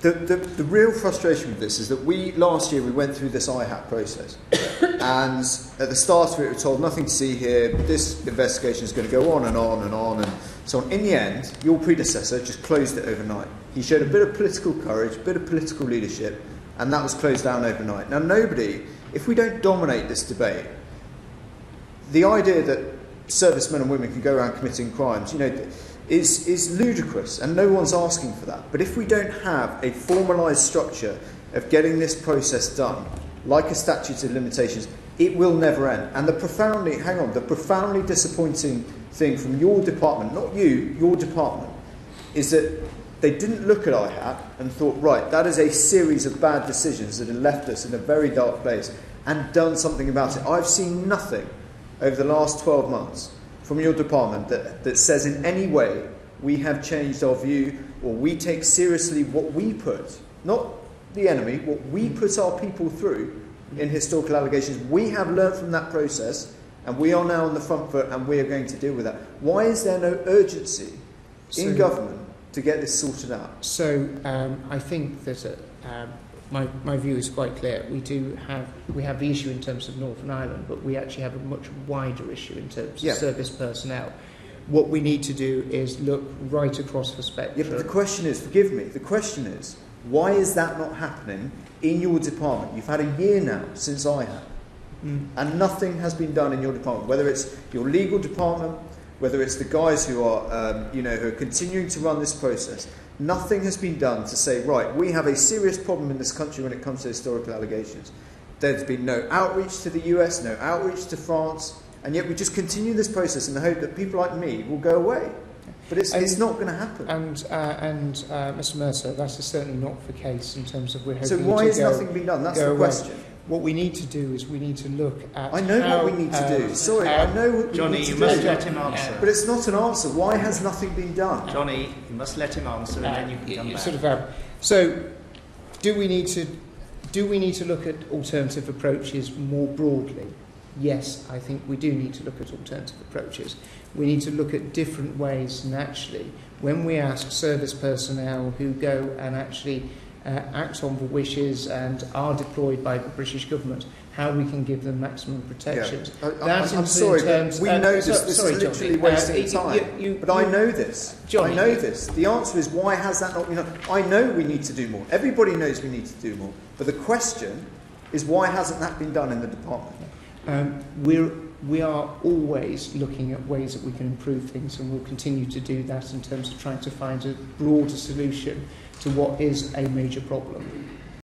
The real frustration with this is that last year we went through this IHAP process, and at the start of it we were told nothing to see here, this investigation is going to go on and on and on and so on. In the end, your predecessor just closed it overnight. He showed a bit of political courage, a bit of political leadership, and that was closed down overnight. Now if we don't dominate this debate, the idea that servicemen and women can go around committing crimes, is ludicrous, and no one's asking for that. But if we don't have a formalised structure of getting this process done, like a statute of limitations, it will never end. And the profoundly disappointing thing from your department, not you, your department, is that they didn't look at IHAP and thought, right, that is a series of bad decisions that have left us in a very dark place, and done something about it. I've seen nothing over the last 12 months from your department that says in any way we have changed our view, or we take seriously what we put, not the enemy, what we put our people through in historical allegations. We have learnt from that process, and we are now on the front foot, and we are going to deal with that. Why is there no urgency in government to get this sorted out? So I think that my view is quite clear. We have the issue in terms of Northern Ireland, but we actually have a much wider issue in terms of service personnel. What we need to do is look right across the spectrum. Yeah, but the question is, forgive me, the question is, why is that not happening in your department? You've had a year now since I have, and nothing has been done in your department, whether it's your legal department, whether it's the guys who are, who are continuing to run this process. Nothing has been done to say, right, we have a serious problem in this country when it comes to historical allegations. There's been no outreach to the US, no outreach to France, and yet we just continue this process in the hope that people like me will go away. But it's not going to happen. And Mr. Mercer, that is certainly not the case in terms of we're hoping So why has nothing been done? That's the question. What we need to do is we need to look at. I know what we need to do. Sorry, I know what Johnny, we need to you do. must let him answer. But it's not an answer. Why has nothing been done? Johnny, you must let him answer, and then you can come back. So, do we need to look at alternative approaches more broadly? Yes, I think we do need to look at alternative approaches. We need to look at different ways, and actually, when we ask service personnel who go and actually act on the wishes and are deployed by the British government, how we can give them maximum protections. Yeah. I'm sorry, but we know this. This is literally wasting time. But I know this. Johnny, I know this. The answer is, why has that not been done? I know we need to do more. Everybody knows we need to do more. But the question is, why hasn't that been done in the department? We are always looking at ways that we can improve things, and we'll continue to do that in terms of trying to find a broader solution to what is a major problem.